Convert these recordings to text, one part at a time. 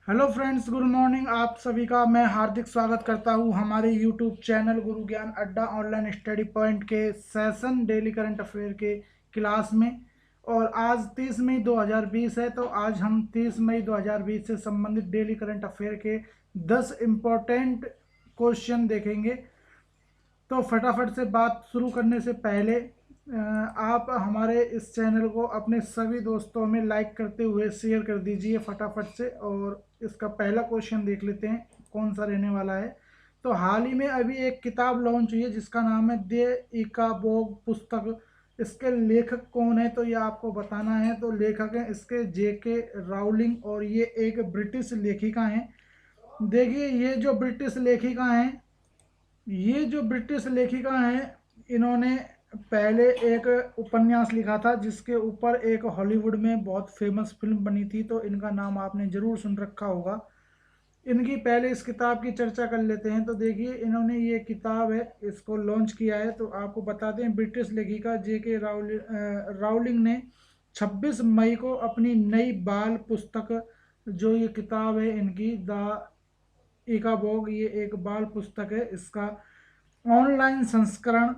Hello friends, good morning. आप सभी का मैं हार्दिक स्वागत करता हूं हमारे यूट्यूब चैनल गुरु ज्ञान अड्डा ऑनलाइन स्टडी पॉइंट के सेशन डेली करंट अफेयर के क्लास में। और आज 30 मई 2020 है, तो आज हम 30 मई 2020 से संबंधित डेली करंट अफेयर के 10 इम्पोर्टेंट क्वेश्चन देखेंगे। तो फटाफट से बात शुरू करने से पहले आप हमारे इस चैनल को अपने सभी दोस्तों में लाइक करते हुए शेयर कर दीजिए फटाफट से। और इसका पहला क्वेश्चन देख लेते हैं कौन सा रहने वाला है। तो हाल ही में अभी एक किताब लॉन्च हुई है जिसका नाम है द इकाबोग पुस्तक। इसके लेखक कौन है तो ये आपको बताना है। तो लेखक हैं इसके जेके राउलिंग और ये एक ब्रिटिश लेखिका हैं। देखिए, ये जो ब्रिटिश लेखिका हैं इन्होंने पहले एक उपन्यास लिखा था जिसके ऊपर एक हॉलीवुड में बहुत फेमस फिल्म बनी थी, तो इनका नाम आपने जरूर सुन रखा होगा। इनकी पहले इस किताब की चर्चा कर लेते हैं। तो देखिए, इन्होंने ये किताब है इसको लॉन्च किया है। तो आपको बताते हैं ब्रिटिश लेखिका जेके राउलिंग ने 26 मई को अपनी नई बाल पुस्तक, जो ये किताब है इनकी द इकाबोग, ये एक बाल पुस्तक है, इसका ऑनलाइन संस्करण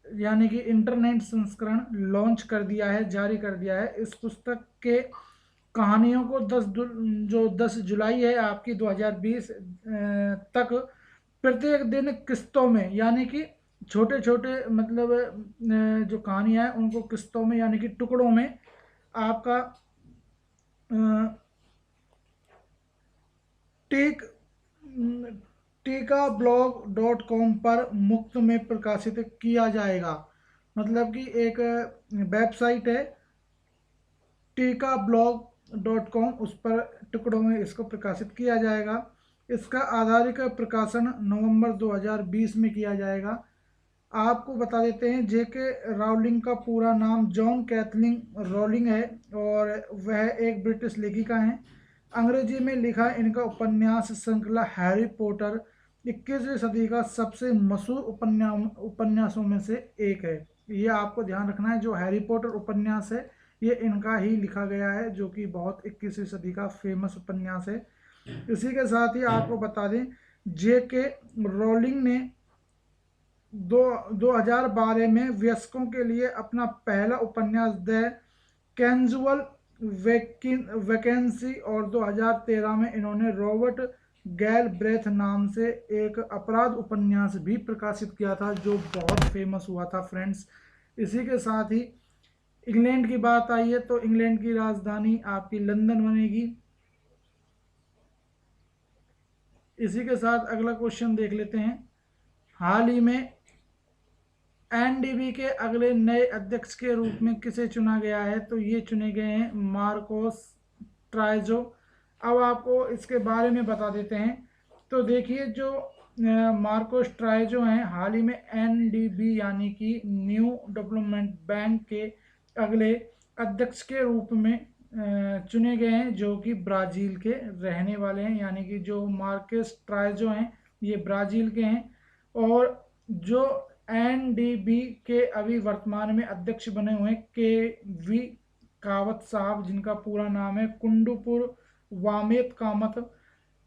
यानी कि इंटरनेट संस्करण लॉन्च कर दिया है, जारी कर दिया है। इस पुस्तक के कहानियों को 10 जुलाई है आपकी 2020 तक प्रत्येक दिन किस्तों में, यानी कि छोटे छोटे मतलब जो कहानियां हैं उनको किस्तों में यानी कि टुकड़ों में आपका टेक टीकाब्लॉग.com पर मुफ्त में प्रकाशित किया जाएगा। मतलब कि एक वेबसाइट है टीकाब्लॉग.com, उस पर टुकड़ों में इसको प्रकाशित किया जाएगा। इसका आधारिक प्रकाशन नवंबर 2020 में किया जाएगा। आपको बता देते हैं जेके राउलिंग का पूरा नाम जॉन कैथलीन रॉलिंग है और वह एक ब्रिटिश लेखिका हैं। अंग्रेजी में लिखा इनका उपन्यास श्रृंखला हैरी पॉटर 21वीं सदी का सबसे मशहूर उपन्यासों में से एक है। ये आपको ध्यान रखना है, जो हैरी पॉटर उपन्यास है ये इनका ही लिखा गया है, जो कि बहुत 21वीं सदी का फेमस उपन्यास है। इसी के साथ ही आपको बता दें जेके रॉलिंग ने 2012 में वयस्कों के लिए अपना पहला उपन्यास द कैंजुअल वैकेंसी और 2013 में इन्होंने रॉबर्ट गैल ब्रेथ नाम से एक अपराध उपन्यास भी प्रकाशित किया था जो बहुत फेमस हुआ था फ्रेंड्स। इसी के साथ ही इंग्लैंड की बात आई है, तो इंग्लैंड की राजधानी आपकी लंदन बनेगी। इसी के साथ अगला क्वेश्चन देख लेते हैं। हाल ही में एनडीबी के अगले नए अध्यक्ष के रूप में किसे चुना गया है तो ये चुने गए हैं मार्कोस ट्राइजो। अब आपको इसके बारे में बता देते हैं। तो देखिए, जो मार्कोस ट्राइजो हैं हाल ही में एनडीबी यानी कि न्यू डेवलपमेंट बैंक के अगले अध्यक्ष के रूप में चुने गए हैं, जो कि ब्राज़ील के रहने वाले हैं। यानी कि जो मार्कोस ट्राइजो हैं ये ब्राज़ील के हैं। और जो एनडीबी के अभी वर्तमान में अध्यक्ष बने हुए के वी कावत साहब, जिनका पूरा नाम है कुंडुपुर वामेत कामत।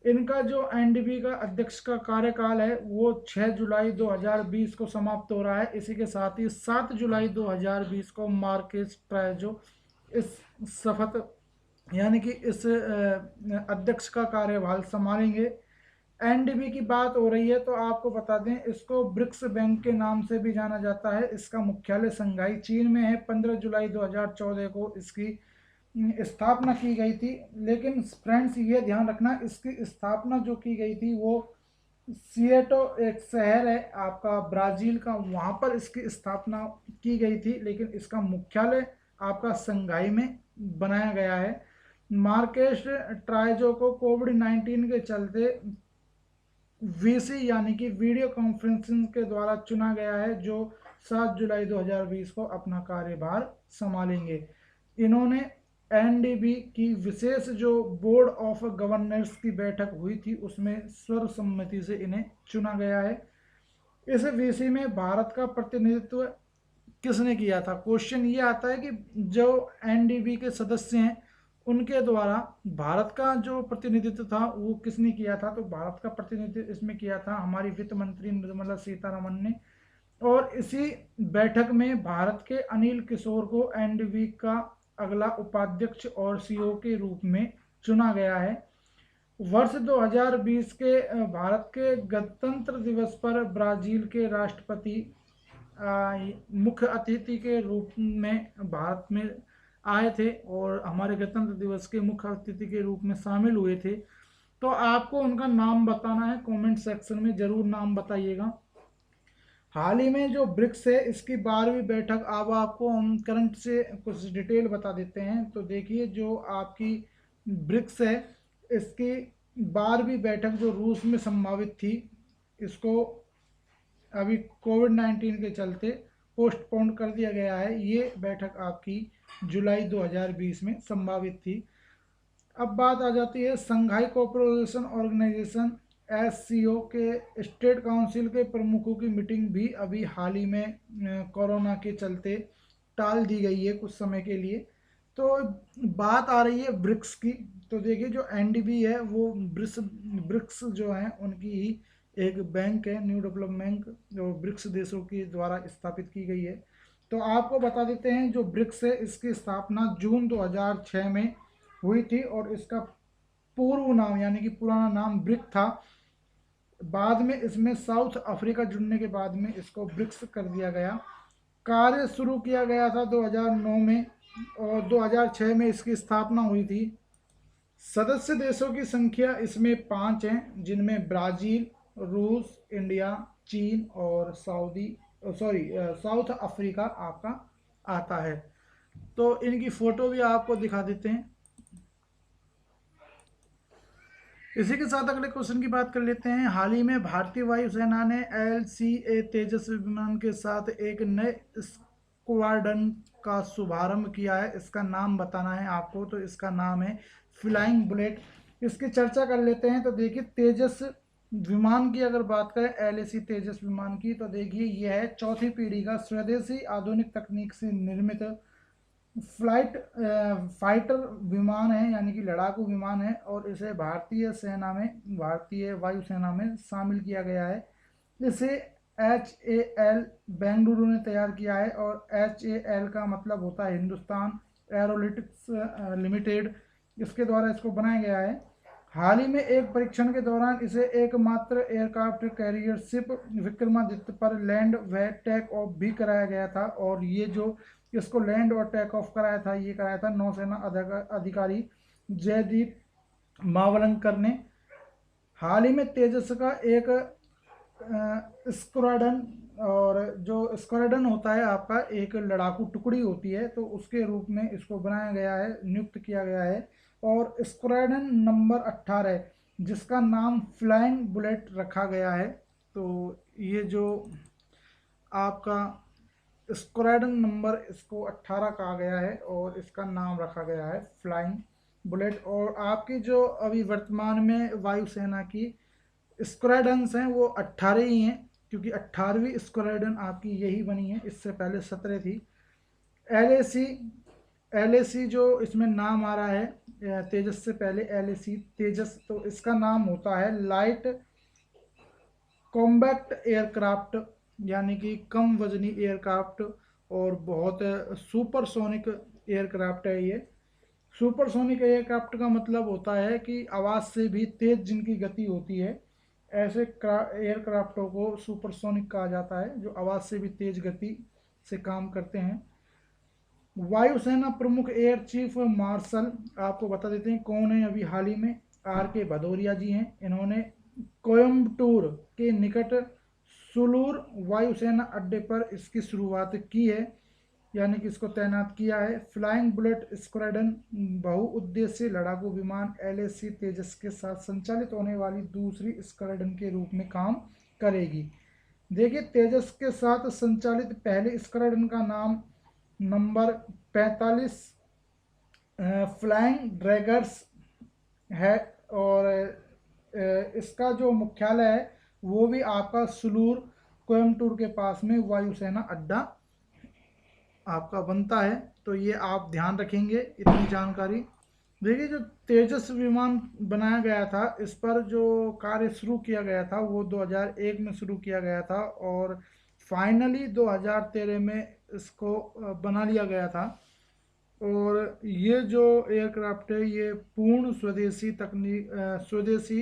इनका जो एनडीबी का अध्यक्ष का कार्यकाल है वो 6 जुलाई 2020 को समाप्त हो रहा है। इसी के साथ ही 7 जुलाई 2020 को मार्केस ट्राइजो इस शपथ यानी कि इस अध्यक्ष का कार्यभार संभालेंगे। एनडीबी की बात हो रही है तो आपको बता दें इसको ब्रिक्स बैंक के नाम से भी जाना जाता है। इसका मुख्यालय शंघाई चीन में है। 15 जुलाई 2014 को इसकी स्थापना की गई थी। लेकिन फ्रेंड्स ये ध्यान रखना, इसकी स्थापना जो की गई थी वो सिएटो एक शहर है आपका ब्राज़ील का, वहाँ पर इसकी स्थापना की गई थी। लेकिन इसका मुख्यालय आपका शंघाई में बनाया गया है। मार्केस ट्राइजो को कोविड-19 के चलते वीसी यानी कि वीडियो कॉन्फ्रेंसिंग के द्वारा चुना गया है, जो 7 जुलाई 2020 को अपना कार्यभार संभालेंगे। इन्होंने एनडीबी की विशेष जो बोर्ड ऑफ गवर्नर्स की बैठक हुई थी उसमें सर्वसम्मति से इन्हें चुना गया है। इस वीसी में भारत का प्रतिनिधित्व किसने किया था? क्वेश्चन ये आता है कि जो एनडीबी के सदस्य हैं उनके द्वारा भारत का जो प्रतिनिधित्व था वो किसने किया था, तो भारत का प्रतिनिधित्व इसमें किया था हमारी वित्त मंत्री निर्मला सीतारमन ने। और इसी बैठक में भारत के अनिल किशोर को एनडीबी का अगला उपाध्यक्ष और सीईओ के रूप में चुना गया है। वर्ष 2020 के भारत के गणतंत्र दिवस पर ब्राजील के राष्ट्रपति मुख्य अतिथि के रूप में भारत में आए थे और हमारे गणतंत्र दिवस के मुख्य अतिथि के रूप में शामिल हुए थे। तो आपको उनका नाम बताना है, कमेंट सेक्शन में जरूर नाम बताइएगा। हाल ही में जो ब्रिक्स है इसकी 12वीं बैठक, अब आपको हम करंट से कुछ डिटेल बता देते हैं। तो देखिए जो आपकी ब्रिक्स है इसकी 12वीं बैठक जो रूस में संभावित थी, इसको अभी कोविड-19 के चलते पोस्टपोन कर दिया गया है। ये बैठक आपकी जुलाई 2020 में संभावित थी। अब बात आ जाती है संघाई कोऑपरेशन ऑर्गेनाइजेशन एससीओ के स्टेट काउंसिल के प्रमुखों की मीटिंग भी अभी हाल ही में कोरोना के चलते टाल दी गई है कुछ समय के लिए। तो बात आ रही है ब्रिक्स की। तो देखिए जो एनडीबी है वो ब्रिक्स जो है उनकी ही एक बैंक है, न्यू डेवलपमेंट बैंक, जो ब्रिक्स देशों के द्वारा स्थापित की गई है। तो आपको बता देते हैं जो ब्रिक्स है इसकी स्थापना जून 2006 में हुई थी और इसका पूर्व नाम यानी कि पुराना नाम ब्रिक था। बाद में इसमें साउथ अफ्रीका जुड़ने के बाद में इसको ब्रिक्स कर दिया गया। कार्य शुरू किया गया था 2009 में और 2006 में इसकी स्थापना हुई थी। सदस्य देशों की संख्या इसमें 5 हैं, जिनमें ब्राज़ील, रूस, इंडिया, चीन और साउथ अफ्रीका आपका आता है। तो इनकी फ़ोटो भी आपको दिखा देते हैं। इसी के साथ अगले क्वेश्चन की बात कर लेते हैं। हाल ही में भारतीय वायुसेना ने LCA तेजस विमान के साथ एक नए स्क्वाड्रन का शुभारंभ किया है। इसका नाम बताना है आपको, तो इसका नाम है फ्लाइंग बुलेट। इसकी चर्चा कर लेते हैं। तो देखिए तेजस विमान की अगर बात करें, LAC तेजस विमान की, तो देखिए यह है 4थी पीढ़ी का स्वदेशी आधुनिक तकनीक से निर्मित फाइटर विमान है, यानी कि लड़ाकू विमान है और इसे भारतीय वायुसेना में शामिल किया गया है। इसे HAL बेंगलुरु ने तैयार किया है और HAL का मतलब होता है हिंदुस्तान एरोनॉटिक्स लिमिटेड, इसके द्वारा इसको बनाया गया है। हाल ही में एक परीक्षण के दौरान इसे एकमात्र एयरक्राफ्ट कैरियर शिप विक्रमादित्य पर लैंड व टेक ऑफ भी कराया गया था। और ये जो इसको लैंड और टेक ऑफ कराया था, ये कराया था नौसेना अधिकारी जयदीप मावलंकर ने। हाल ही में तेजस का एक स्क्वाड्रन, और जो स्क्वाड्रन होता है आपका एक लड़ाकू टुकड़ी होती है, तो उसके रूप में इसको बनाया गया है, नियुक्त किया गया है। और स्क्वाड्रन नंबर 18 जिसका नाम फ्लाइंग बुलेट रखा गया है। तो ये जो आपका स्क्वाड्रन नंबर इसको 18 कहा गया है और इसका नाम रखा गया है फ्लाइंग बुलेट। और आपकी जो अभी वर्तमान में वायुसेना की स्क्वाड्रन्स हैं वो 18 ही हैं, क्योंकि 18वीं स्क्वाड्रन आपकी यही बनी है, इससे पहले 17 थी। LAC जो इसमें नाम आ रहा है तेजस से पहले LAC तेजस, तो इसका नाम होता है लाइट कॉम्बैक्ट एयरक्राफ्ट, यानी कि कम वजनी एयरक्राफ्ट और बहुत सुपरसोनिक एयरक्राफ्ट है। ये सुपरसोनिक एयरक्राफ्ट का मतलब होता है कि आवाज़ से भी तेज जिनकी गति होती है, ऐसे एयरक्राफ्टों को सुपरसोनिक कहा जाता है, जो आवाज़ से भी तेज गति से काम करते हैं। वायुसेना प्रमुख एयर चीफ मार्शल आपको बता देते हैं कौन है अभी हाल ही में, RK भदौरिया जी हैं। इन्होंने कोयम्बटूर के निकट सुलूर वायुसेना अड्डे पर इसकी शुरुआत की है, यानी कि इसको तैनात किया है। फ्लाइंग बुलेट स्क्वाड्रन बहुउद्देशीय लड़ाकू विमान LAC तेजस के साथ संचालित होने वाली दूसरी स्क्वाड्रन के रूप में काम करेगी। देखिए तेजस के साथ संचालित पहले स्क्वाड्रन का नाम नंबर 45 फ्लाइंग ड्रैगर्स है और इसका जो मुख्यालय है वो भी आपका सुलूर कोयम्बटूर के पास में वायुसेना अड्डा आपका बनता है। तो ये आप ध्यान रखेंगे इतनी जानकारी। देखिए, जो तेजस विमान बनाया गया था, इस पर जो कार्य शुरू किया गया था वो 2001 में शुरू किया गया था, और फाइनली 2013 में इसको बना लिया गया था। और ये जो एयरक्राफ्ट है ये पूर्ण स्वदेशी तकनीक स्वदेशी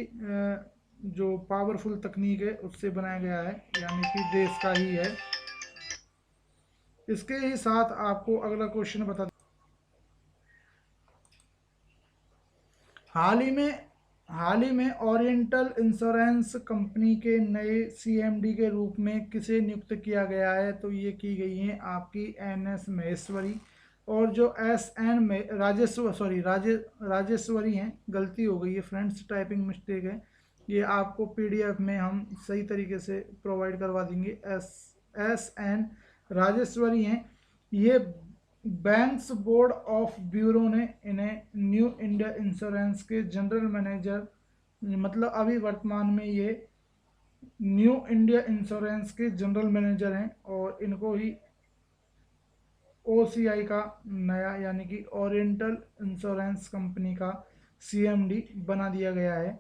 जो पावरफुल तकनीक है उससे बनाया गया है, यानी कि देश का ही है। इसके ही साथ आपको अगला क्वेश्चन बता, हाल ही में हाल ही में ओरिएंटल इंश्योरेंस कंपनी के नए सीएमडी के रूप में किसे नियुक्त किया गया है? तो ये की गई हैं आपकी एनएस महेश्वरी। और जो एस एन में राजेश्वर सॉरी राजेश्वरी हैं, गलती हो गई है फ्रेंड्स, टाइपिंग मिस्टेक है। ये आपको पीडीएफ में हम सही तरीके से प्रोवाइड करवा देंगे। एस एस एन राजेश्वरी हैं ये। बैंक्स बोर्ड ऑफ ब्यूरो ने इन्हें न्यू इंडिया इंश्योरेंस के जनरल मैनेजर, मतलब अभी वर्तमान में ये न्यू इंडिया इंश्योरेंस के जनरल मैनेजर हैं, और इनको ही ओसीआई का नया, यानी कि ओरिएंटल इंश्योरेंस कंपनी का सीएमडी बना दिया गया है।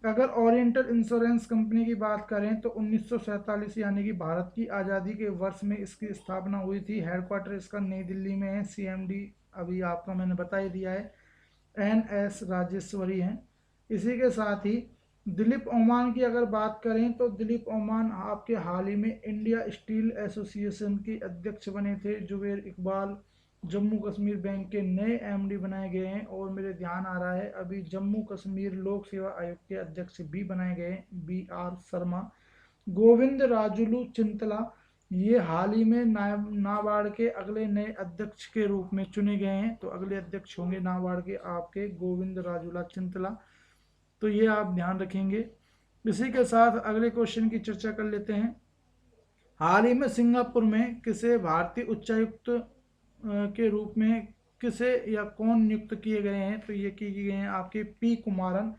अगर ओरिएंटल इंश्योरेंस कंपनी की बात करें तो 1947 यानी कि भारत की आज़ादी के वर्ष में इसकी स्थापना हुई थी। हेडक्वार्टर इसका नई दिल्ली में है। सीएमडी अभी आपका मैंने बता ही दिया है, एन एस राजेश्वरी हैं। इसी के साथ ही दिलीप ओमान की अगर बात करें तो दिलीप ओमान आपके हाल ही में इंडिया स्टील एसोसिएशन के अध्यक्ष बने थे। जुबेर इकबाल जम्मू कश्मीर बैंक के नए एमडी बनाए गए हैं। और मेरे ध्यान आ रहा है अभी जम्मू कश्मीर लोक सेवा आयोग के अध्यक्ष भी बनाए गए हैं, बी आर शर्मा। गोविंद राजुलू चिंतला ये हाल ही में नाबार्ड के अगले नए अध्यक्ष के रूप में चुने गए हैं। तो अगले अध्यक्ष होंगे नाबार्ड के आपके गोविंद राजुला चिंतला, तो ये आप ध्यान रखेंगे। इसी के साथ अगले क्वेश्चन की चर्चा कर लेते हैं। हाल ही में सिंगापुर में किसे भारतीय उच्चायुक्त के रूप में किसे या कौन नियुक्त किए गए हैं? तो ये किए गए हैं आपके पी कुमारन।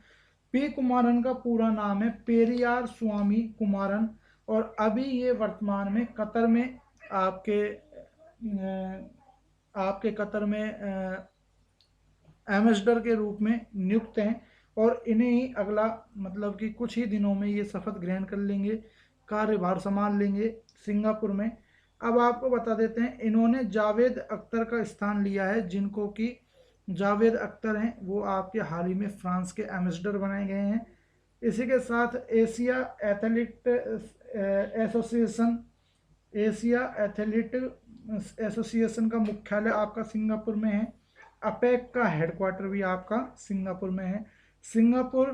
पी कुमारन का पूरा नाम है पेरियार स्वामी कुमारन, और अभी ये वर्तमान में कतर में आपके कतर में एम्बेसडर के रूप में नियुक्त हैं। और इन्हें ही अगला, मतलब कि कुछ ही दिनों में ये शपथ ग्रहण कर लेंगे, कार्यभार संभाल लेंगे सिंगापुर में। अब आपको बता देते हैं, इन्होंने जावेद अख्तर का स्थान लिया है, जिनको कि जावेद अख्तर हैं वो आपके हाल ही में फ्रांस के एम्बेसडर बनाए गए हैं। इसी के साथ एशिया एथलीट एसोसिएशन का मुख्यालय आपका सिंगापुर में है। अपेक का हेडक्वार्टर भी आपका सिंगापुर में है। सिंगापुर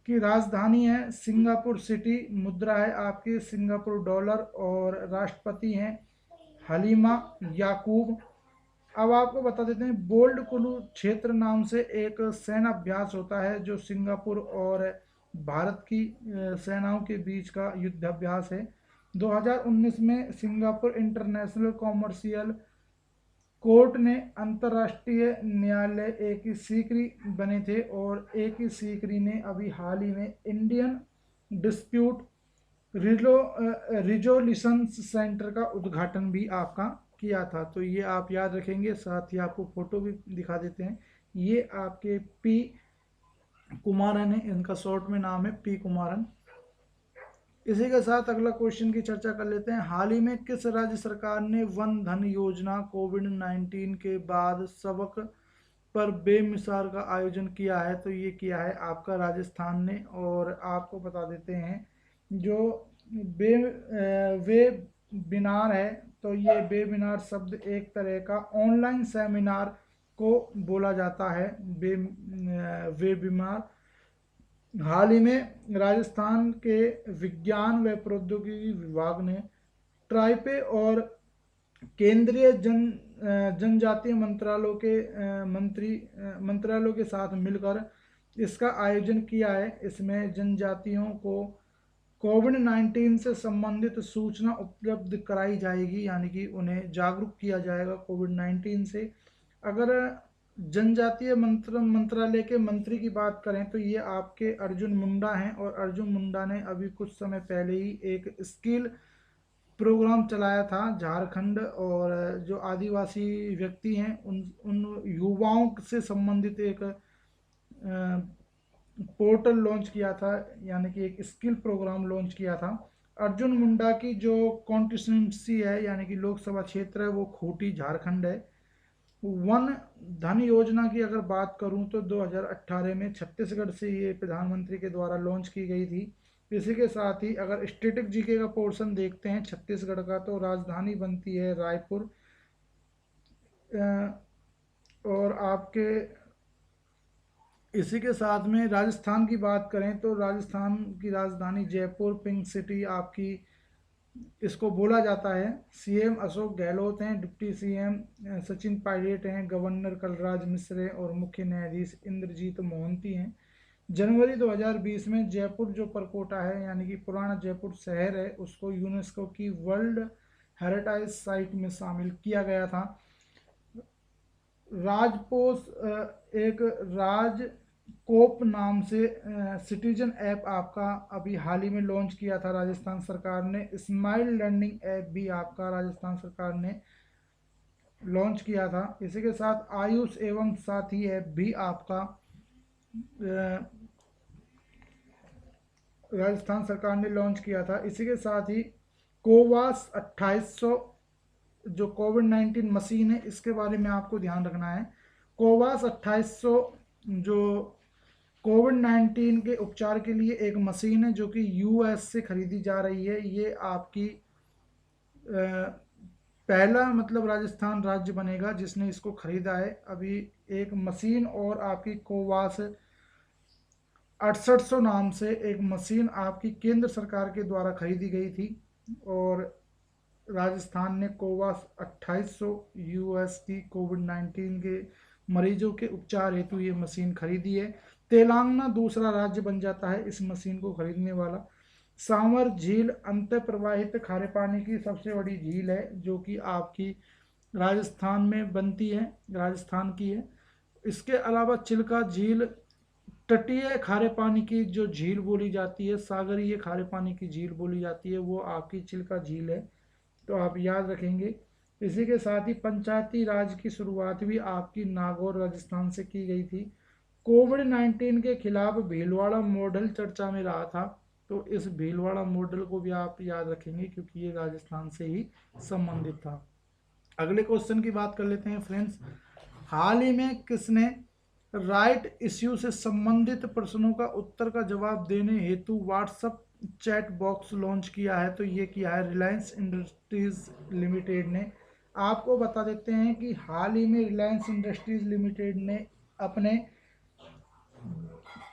की राजधानी है सिंगापुर सिटी, मुद्रा है आपकी सिंगापुर डॉलर, और राष्ट्रपति हैं हलीमा याकूब। अब आपको बता देते हैं, बोल्ड कुलू क्षेत्र नाम से एक सैन्य अभ्यास होता है जो सिंगापुर और भारत की सेनाओं के बीच का युद्धाभ्यास है। 2019 में सिंगापुर इंटरनेशनल कॉमर्शियल कोर्ट ने अंतर्राष्ट्रीय न्यायालय ए की सीकरी बने थे, और ए की सीकरी ने अभी हाल ही में इंडियन डिस्प्यूट रिजोल्यूशन सेंटर का उद्घाटन भी आपका किया था। तो ये आप याद रखेंगे, साथ ही आपको फोटो भी दिखा देते हैं। ये आपके पी कुमारन है, इनका शॉर्ट में नाम है पी कुमारन। इसी के साथ अगला क्वेश्चन की चर्चा कर लेते हैं। हाल ही में किस राज्य सरकार ने वन धन योजना कोविड-19 के बाद सबक पर बेमिसाल का आयोजन किया है? तो ये किया है आपका राजस्थान ने। और आपको बता देते हैं, जो वेबिनार है, तो ये वेबिनार शब्द एक तरह का ऑनलाइन सेमिनार को बोला जाता है, वेबिनार। हाल ही में राजस्थान के विज्ञान व प्रौद्योगिकी विभाग ने ट्राइपे और केंद्रीय जनजातीय मंत्रालयों के साथ मिलकर इसका आयोजन किया है। इसमें जनजातियों को कोविड-19 से संबंधित सूचना उपलब्ध कराई जाएगी, यानी कि उन्हें जागरूक किया जाएगा कोविड-19 से। अगर जनजातीय मंत्रालय के मंत्री की बात करें तो ये आपके अर्जुन मुंडा हैं, और अर्जुन मुंडा ने अभी कुछ समय पहले ही एक स्किल प्रोग्राम चलाया था झारखंड, और जो आदिवासी व्यक्ति हैं उन उन युवाओं से संबंधित एक पोर्टल लॉन्च किया था, यानी कि एक स्किल प्रोग्राम लॉन्च किया था। अर्जुन मुंडा की जो कॉन्स्टिट्यूंसी है, यानी कि लोकसभा क्षेत्र है, वो खूंटी झारखंड है। वन धन योजना की अगर बात करूं तो 2018 में छत्तीसगढ़ से ये प्रधानमंत्री के द्वारा लॉन्च की गई थी। इसी के साथ ही अगर स्टेटिक जीके का पोर्शन देखते हैं छत्तीसगढ़ का, तो राजधानी बनती है रायपुर। और आपके इसी के साथ में राजस्थान की बात करें तो राजस्थान की राजधानी जयपुर, पिंक सिटी आपकी इसको बोला जाता है। सीएम अशोक गहलोत हैं, डिप्टी सीएम सचिन पायलट हैं, गवर्नर कलराज मिश्र हैं और मुख्य न्यायाधीश इंद्रजीत मोहंती हैं। जनवरी 2020 में जयपुर जो परकोटा है, यानी कि पुराना जयपुर शहर है, उसको यूनेस्को की वर्ल्ड हेरिटेज साइट में शामिल किया गया था। राजपोस एक राजकोप नाम से सिटीजन ऐप आपका अभी हाल ही में लॉन्च किया था राजस्थान सरकार ने। स्माइल लर्निंग ऐप भी आपका राजस्थान सरकार ने लॉन्च किया था। इसी के साथ आयुष एवं साथी ऐप भी आपका राजस्थान सरकार ने लॉन्च किया था। इसी के साथ ही कोवास 2800 जो कोविड-19 मशीन है, इसके बारे में आपको ध्यान रखना है। कोवास 2800 जो कोविड-19 के उपचार के लिए एक मशीन है, जो कि यूएस से खरीदी जा रही है। ये आपकी पहला मतलब राजस्थान राज्य बनेगा जिसने इसको खरीदा है। अभी एक मशीन और आपकी कोवास 6800 नाम से एक मशीन आपकी केंद्र सरकार के द्वारा खरीदी गई थी, और राजस्थान ने कोवास 2800 यूएस की कोविड-19 के मरीजों के उपचार हेतु ये मशीन खरीदी है। तेलंगाना दूसरा राज्य बन जाता है इस मशीन को खरीदने वाला। सांवर झील अंत प्रवाहित खारे पानी की सबसे बड़ी झील है, जो कि आपकी राजस्थान में बनती है, राजस्थान की है। इसके अलावा चिल्का झील तटीय खारे पानी की जो झील बोली जाती है, सागरीय खारे पानी की झील बोली जाती है, वो आपकी चिल्का झील है, तो आप याद रखेंगे। इसी के साथ ही पंचायती राज की शुरुआत भी आपकी नागौर राजस्थान से की गई थी। कोविड-19 के खिलाफ भीलवाड़ा मॉडल चर्चा में रहा था, तो इस भीलवाड़ा मॉडल को भी आप याद रखेंगे क्योंकि ये राजस्थान से ही संबंधित था। अगले क्वेश्चन की बात कर लेते हैं फ्रेंड्स। हाल ही में किसने राइट इश्यू से संबंधित प्रश्नों का उत्तर का जवाब देने हेतु व्हाट्सएप चैट बॉक्स लॉन्च किया है? तो ये किया है रिलायंस इंडस्ट्रीज लिमिटेड ने। आपको बता देते हैं कि हाल ही में रिलायंस इंडस्ट्रीज लिमिटेड ने अपने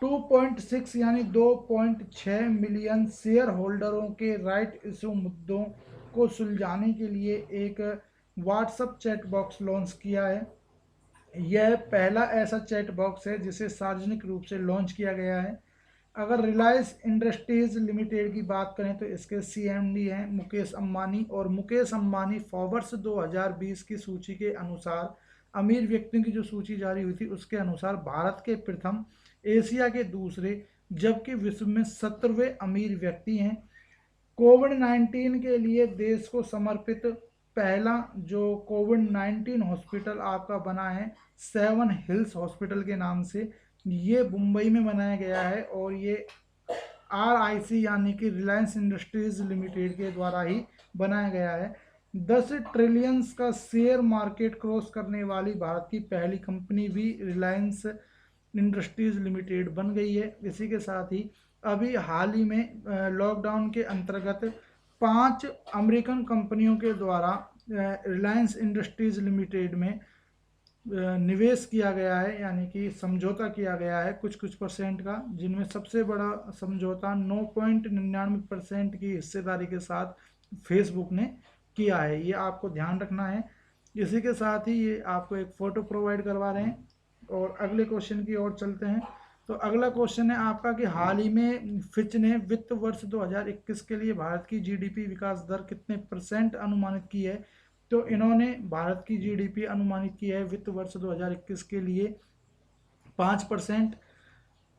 2.6 यानी 2.6 मिलियन शेयर होल्डरों के राइट इशू मुद्दों को सुलझाने के लिए एक व्हाट्सएप चैट बॉक्स लॉन्च किया है। यह पहला ऐसा चैट बॉक्स है जिसे सार्वजनिक रूप से लॉन्च किया गया है। अगर रिलायंस इंडस्ट्रीज लिमिटेड की बात करें तो इसके सीएमडी हैं मुकेश अंबानी, और मुकेश अंबानी फॉर्ब्स 2020 की सूची के अनुसार, अमीर व्यक्तियों की जो सूची जारी हुई थी उसके अनुसार भारत के प्रथम, एशिया के दूसरे, जबकि विश्व में 17वें अमीर व्यक्ति हैं। कोविड-19 के लिए देश को समर्पित पहला जो कोविड-19 हॉस्पिटल आपका बना है, 7 हिल्स हॉस्पिटल के नाम से, ये मुंबई में बनाया गया है, और ये RIC यानी कि रिलायंस इंडस्ट्रीज लिमिटेड के द्वारा ही बनाया गया है। 10 ट्रिलियन का शेयर मार्केट क्रॉस करने वाली भारत की पहली कंपनी भी रिलायंस इंडस्ट्रीज लिमिटेड बन गई है। इसी के साथ ही अभी हाल ही में लॉकडाउन के अंतर्गत 5 अमेरिकन कंपनियों के द्वारा रिलायंस इंडस्ट्रीज लिमिटेड में निवेश किया गया है, यानी कि समझौता किया गया है कुछ परसेंट का, जिनमें सबसे बड़ा समझौता 9.99% की हिस्सेदारी के साथ फेसबुक ने किया है। ये आपको ध्यान रखना है। इसी के साथ ही ये आपको एक फ़ोटो प्रोवाइड करवा रहे हैं, और अगले क्वेश्चन की ओर चलते हैं। तो अगला क्वेश्चन है आपका कि हाल ही में फिच ने वित्त वर्ष 2021 के लिए भारत की जीडीपी विकास दर कितने % अनुमानित की है? तो इन्होंने भारत की जीडीपी अनुमानित की है वित्त वर्ष 2021 के लिए 5%।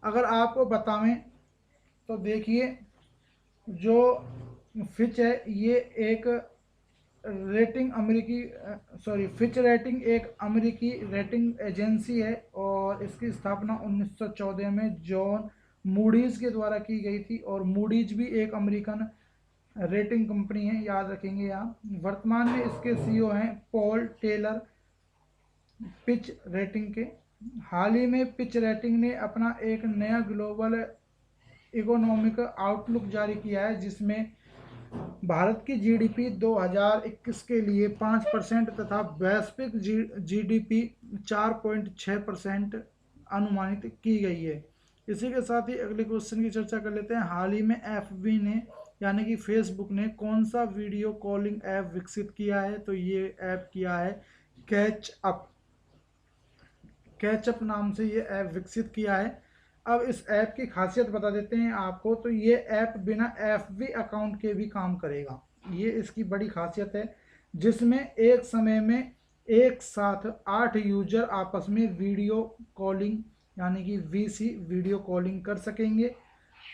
अगर आपको बतावें तो देखिए, जो फिच है, ये एक फिच रेटिंग एक अमेरिकी रेटिंग एजेंसी है और इसकी स्थापना 1914 में जॉन मूडीज के द्वारा की गई थी। और मूडीज भी एक अमेरिकन रेटिंग कंपनी है, याद रखेंगे आप। वर्तमान में इसके सीईओ हैं पॉल टेलर, पिच रेटिंग के। हाल ही में पिच रेटिंग ने अपना एक नया ग्लोबल इकोनॉमिक आउटलुक जारी किया है, जिसमें भारत की जीडीपी 2021 के लिए 5% तथा वैश्विक जीडीपी 4.6% अनुमानित की गई है। इसी के साथ ही अगले क्वेश्चन की चर्चा कर लेते हैं। हाल ही में एफबी ने यानी कि फेसबुक ने कौन सा वीडियो कॉलिंग ऐप विकसित किया है? तो ये ऐप किया है कैचअप। कैचअप नाम से ये ऐप विकसित किया है। अब इस ऐप की खासियत बता देते हैं आपको। तो ये ऐप बिना एफबी अकाउंट के भी काम करेगा, ये इसकी बड़ी खासियत है, जिसमें एक समय में एक साथ 8 यूजर आपस में वीडियो कॉलिंग यानी कि वीसी वीडियो कॉलिंग कर सकेंगे।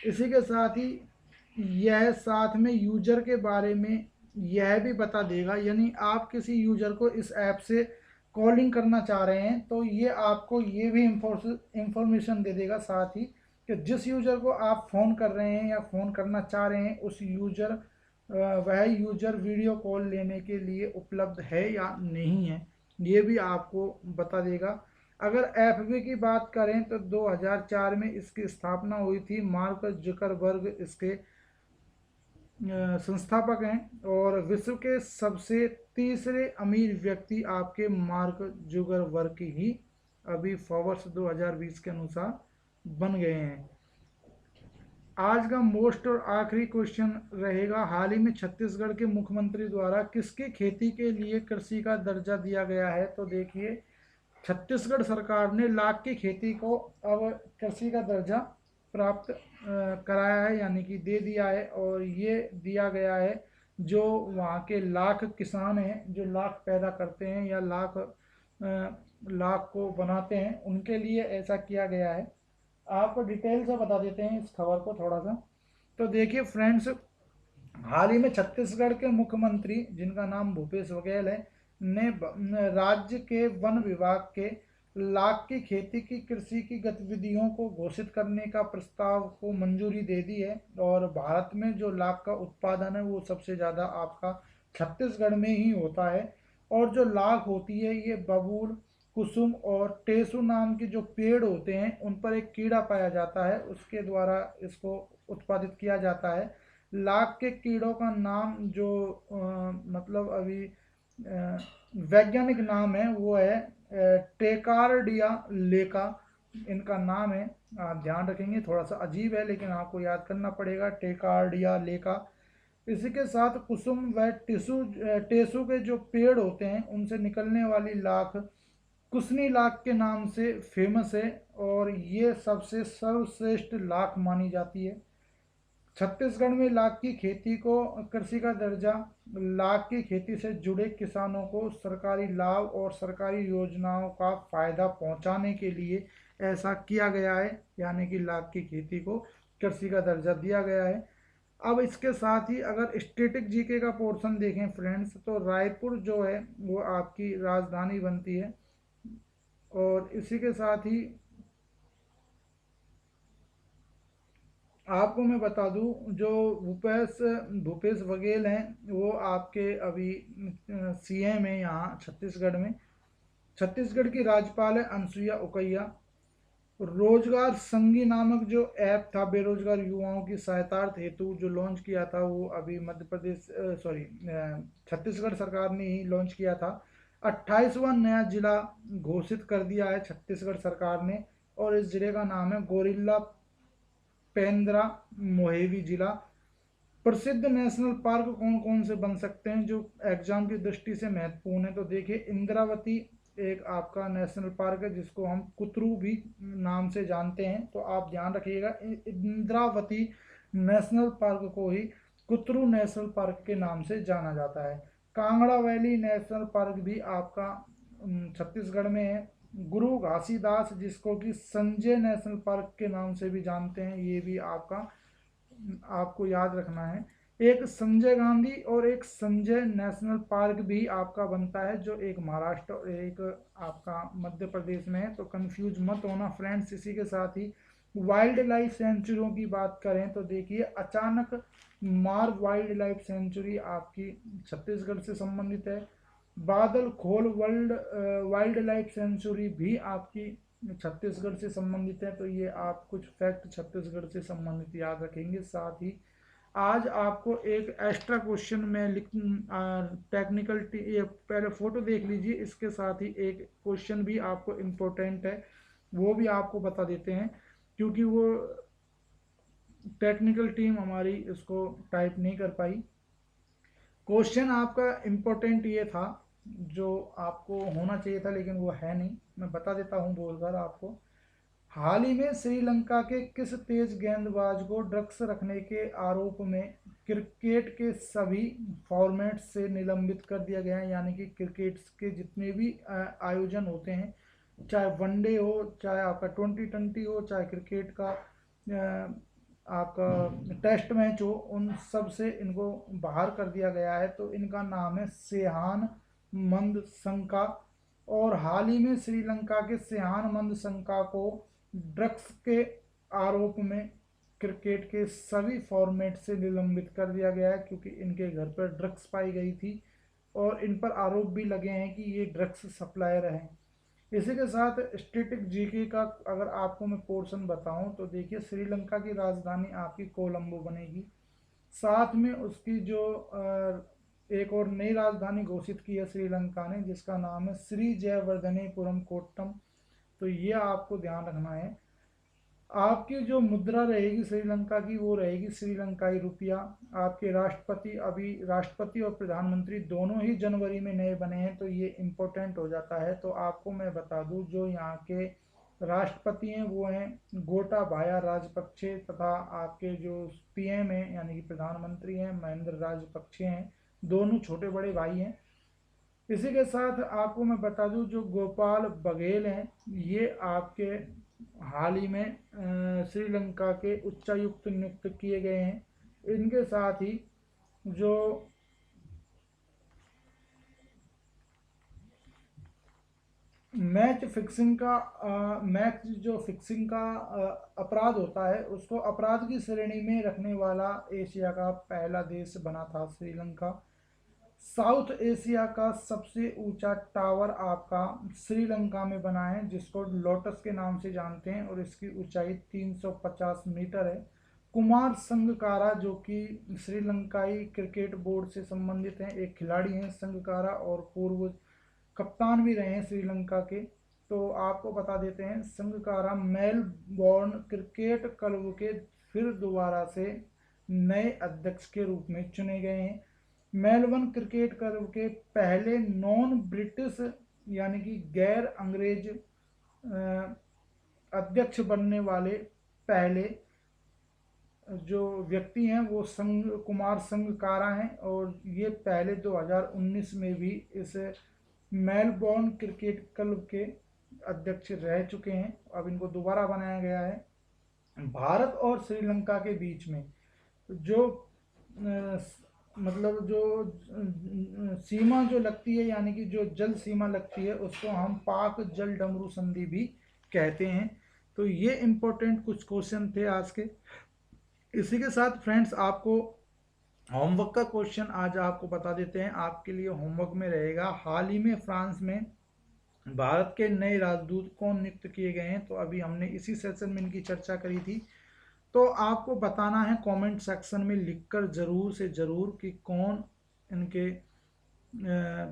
इसी के साथ ही यह साथ में यूजर के बारे में यह भी बता देगा, यानी आप किसी यूजर को इस ऐप से कॉलिंग करना चाह रहे हैं तो ये आपको ये भी इंफॉर्मेशन दे देगा साथ ही कि जिस यूजर को आप फ़ोन कर रहे हैं या फ़ोन करना चाह रहे हैं उस वह यूजर वीडियो कॉल लेने के लिए उपलब्ध है या नहीं है, ये भी आपको बता देगा। अगर एफबी की बात करें तो 2004 में इसकी स्थापना हुई थी। मार्क जुकरबर्ग इसके संस्थापक हैं और विश्व के सबसे तीसरे अमीर व्यक्ति आपके मार्क जुकरबर्ग ही अभी फोर्ब्स 2020 के अनुसार बन गए हैं। आज का मोस्ट और आखिरी क्वेश्चन रहेगा, हाल ही में छत्तीसगढ़ के मुख्यमंत्री द्वारा किसकी खेती के लिए कृषि का दर्जा दिया गया है? तो देखिए, छत्तीसगढ़ सरकार ने लाख की खेती को अब कृषि का दर्जा प्राप्त कराया है, यानी कि दे दिया है। और ये दिया गया है जो वहाँ के लाख किसान हैं, जो लाख पैदा करते हैं या लाख को बनाते हैं, उनके लिए ऐसा किया गया है। आपको डिटेल से बता देते हैं इस खबर को थोड़ा सा। तो देखिए फ्रेंड्स, हाल ही में छत्तीसगढ़ के मुख्यमंत्री, जिनका नाम भूपेश बघेल है, ने राज्य के वन विभाग के लाख की खेती की कृषि की गतिविधियों को घोषित करने का प्रस्ताव को मंजूरी दे दी है। और भारत में जो लाख का उत्पादन है वो सबसे ज़्यादा आपका छत्तीसगढ़ में ही होता है। और जो लाख होती है ये बबूल, कुसुम और टेसु नाम के जो पेड़ होते हैं उन पर एक कीड़ा पाया जाता है, उसके द्वारा इसको उत्पादित किया जाता है। लाख के कीड़ों का नाम जो मतलब अभी वैज्ञानिक नाम है वो है टेकार्डिया लेका, इनका नाम है। आप ध्यान रखेंगे, थोड़ा सा अजीब है लेकिन आपको याद करना पड़ेगा, टेकार्डिया लेका। इसी के साथ कुसुम व टेसु के जो पेड़ होते हैं उनसे निकलने वाली लाख कुसनी लाख के नाम से फेमस है और ये सबसे सर्वश्रेष्ठ लाख मानी जाती है। छत्तीसगढ़ में लाख की खेती को कृषि का दर्जा लाख की खेती से जुड़े किसानों को सरकारी लाभ और सरकारी योजनाओं का फायदा पहुंचाने के लिए ऐसा किया गया है, यानी कि लाख की खेती को कृषि का दर्जा दिया गया है। अब इसके साथ ही अगर स्टेटिक जीके का पोर्शन देखें फ्रेंड्स, तो रायपुर जो है वो आपकी राजधानी बनती है। और इसी के साथ ही आपको मैं बता दूं, जो भूपेश बघेल हैं वो आपके अभी सीएम है यहाँ छत्तीसगढ़ में। छत्तीसगढ़ की राज्यपाल है अनुसुईया उइके। रोजगार संगी नामक जो ऐप था बेरोजगार युवाओं की सहायतार्थ हेतु जो लॉन्च किया था वो अभी मध्य प्रदेश छत्तीसगढ़ सरकार ने ही लॉन्च किया था। 28वां नया जिला घोषित कर दिया है छत्तीसगढ़ सरकार ने और इस जिले का नाम है गोरिल्ला पेंद्रा मोहेवी जिला। प्रसिद्ध नेशनल पार्क कौन कौन से बन सकते हैं जो एग्जाम की दृष्टि से महत्वपूर्ण है? तो देखिए, इंद्रावती एक आपका नेशनल पार्क है जिसको हम कुतरू भी नाम से जानते हैं, तो आप ध्यान रखिएगा इंद्रावती नेशनल पार्क को ही कुतरू नेशनल पार्क के नाम से जाना जाता है। कांगड़ा वैली नेशनल पार्क भी आपका छत्तीसगढ़ में है। गुरु घासीदास, जिसको कि संजय नेशनल पार्क के नाम से भी जानते हैं, ये भी आपको याद रखना है। एक संजय गांधी और एक संजय नेशनल पार्क भी आपका बनता है, जो एक महाराष्ट्र और एक आपका मध्य प्रदेश में है। तो कंफ्यूज मत होना फ्रेंड्स। इसी के साथ ही वाइल्ड लाइफ सेंचुरियों की बात करें तो देखिए, अचानक मार वाइल्ड लाइफ सेंचुरी आपकी छत्तीसगढ़ से संबंधित है। बादल खोल वर्ल्ड वाइल्ड लाइफ सेंचुरी भी आपकी छत्तीसगढ़ से संबंधित है। तो ये आप कुछ फैक्ट छत्तीसगढ़ से संबंधित याद रखेंगे। साथ ही आज आपको एक एक्स्ट्रा क्वेश्चन में टेक्निकल पहले फोटो देख लीजिए, इसके साथ ही एक क्वेश्चन भी आपको इम्पोर्टेंट है, वो भी आपको बता देते हैं, क्योंकि वो टेक्निकल टीम हमारी इसको टाइप नहीं कर पाई। क्वेश्चन आपका इम्पोर्टेंट ये था जो आपको होना चाहिए था, लेकिन वो है नहीं, मैं बता देता हूँ बोलकर आपको। हाल ही में श्रीलंका के किस तेज गेंदबाज को ड्रग्स रखने के आरोप में क्रिकेट के सभी फॉर्मेट से निलंबित कर दिया गया है। यानी कि क्रिकेट के जितने भी आयोजन होते हैं, चाहे वनडे हो, चाहे आपका 2020 हो, चाहे क्रिकेट का आपका टेस्ट मैच हो, उन सब से इनको बाहर कर दिया गया है। तो इनका नाम है सेहान मंदसंका। और हाल ही में श्रीलंका के सेहान मंदसंका को ड्रग्स के आरोप में क्रिकेट के सभी फॉर्मेट से निलंबित कर दिया गया है, क्योंकि इनके घर पर ड्रग्स पाई गई थी और इन पर आरोप भी लगे हैं कि ये ड्रग्स सप्लायर हैं। इसी के साथ स्टैटिक जीके का अगर आपको मैं पोर्शन बताऊं तो देखिए, श्रीलंका की राजधानी आपकी कोलंबो बनेगी। साथ में उसकी जो एक और नई राजधानी घोषित की है श्रीलंका ने, जिसका नाम है श्री जयवर्धनेपुरम कोट्टम। तो ये आपको ध्यान रखना है। आपकी जो मुद्रा रहेगी श्रीलंका की, वो रहेगी श्रीलंकाई रुपया। आपके राष्ट्रपति और प्रधानमंत्री दोनों ही जनवरी में नए बने हैं, तो ये इम्पोर्टेंट हो जाता है। तो आपको मैं बता दूं, जो यहाँ के राष्ट्रपति हैं वो हैं गोटाबाया राजपक्षे, तथा आपके जो पीएम हैं यानी कि प्रधानमंत्री हैं महेंद्र राजपक्षे हैं। दोनों छोटे बड़े भाई हैं। इसी के साथ आपको मैं बता दूं, जो गोपाल बघेल हैं, ये आपके हाल ही में श्रीलंका के उच्चायुक्त नियुक्त किए गए हैं। इनके साथ ही जो मैच फिक्सिंग का अपराध होता है, उसको अपराध की श्रेणी में रखने वाला एशिया का पहला देश बना था श्रीलंका। साउथ एशिया का सबसे ऊंचा टावर आपका श्रीलंका में बना है, जिसको लोटस के नाम से जानते हैं, और इसकी ऊंचाई 350 मीटर है। कुमार संगकारा, जो कि श्रीलंकाई क्रिकेट बोर्ड से संबंधित हैं, एक खिलाड़ी हैं संगकारा, और पूर्व कप्तान भी रहे हैं श्रीलंका के। तो आपको बता देते हैं, संगकारा मेलबोर्न क्रिकेट क्लब के फिर दोबारा से नए अध्यक्ष के रूप में चुने गए हैं। मेलबर्न क्रिकेट क्लब के पहले नॉन ब्रिटिश यानी कि गैर अंग्रेज अध्यक्ष बनने वाले पहले जो व्यक्ति हैं वो कुमार संगकारा हैं, और ये पहले 2019 में भी इस मेलबोर्न क्रिकेट क्लब के अध्यक्ष रह चुके हैं। अब इनको दोबारा बनाया गया है। भारत और श्रीलंका के बीच में जो मतलब जो सीमा जो लगती है, यानी कि जो जल सीमा लगती है, उसको हम पाक जल डमरू संधि भी कहते हैं। तो ये इम्पोर्टेंट कुछ क्वेश्चन थे आज के। इसी के साथ फ्रेंड्स, आपको होमवर्क का क्वेश्चन आज आपको बता देते हैं। आपके लिए होमवर्क में रहेगा, हाल ही में फ्रांस में भारत के नए राजदूत कौन नियुक्त किए गए हैं। तो अभी हमने इसी सेशन में इनकी चर्चा करी थी। तो आपको बताना है कमेंट सेक्शन में लिखकर ज़रूर से ज़रूर कि कौन इनके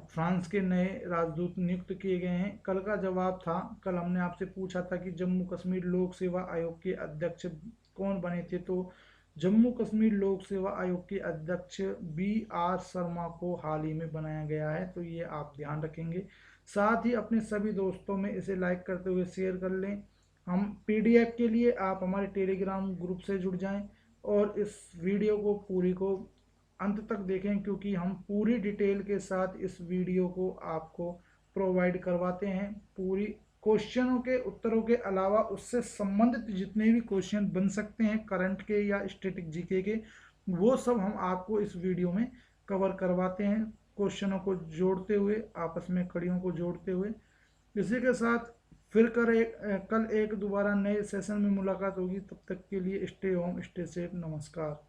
फ्रांस के नए राजदूत नियुक्त किए गए हैं। कल का जवाब था, कल हमने आपसे पूछा था कि जम्मू कश्मीर लोक सेवा आयोग के अध्यक्ष कौन बने थे। तो जम्मू कश्मीर लोक सेवा आयोग के अध्यक्ष BR शर्मा को हाल ही में बनाया गया है। तो ये आप ध्यान रखेंगे। साथ ही अपने सभी दोस्तों में इसे लाइक करते हुए शेयर कर लें। हम PDF के लिए आप हमारे टेलीग्राम ग्रुप से जुड़ जाएं, और इस वीडियो को पूरी को अंत तक देखें, क्योंकि हम पूरी डिटेल के साथ इस वीडियो को आपको प्रोवाइड करवाते हैं। पूरी क्वेश्चनों के उत्तरों के अलावा उससे संबंधित जितने भी क्वेश्चन बन सकते हैं करंट के या स्टैटिक जीके के, वो सब हम आपको इस वीडियो में कवर करवाते हैं, क्वेश्चनों को जोड़ते हुए, आपस में कड़ियों को जोड़ते हुए। इसी के साथ फिर कल एक दोबारा नए सेशन में मुलाकात होगी। तब तक के लिए स्टे होम, स्टे सेफ, नमस्कार।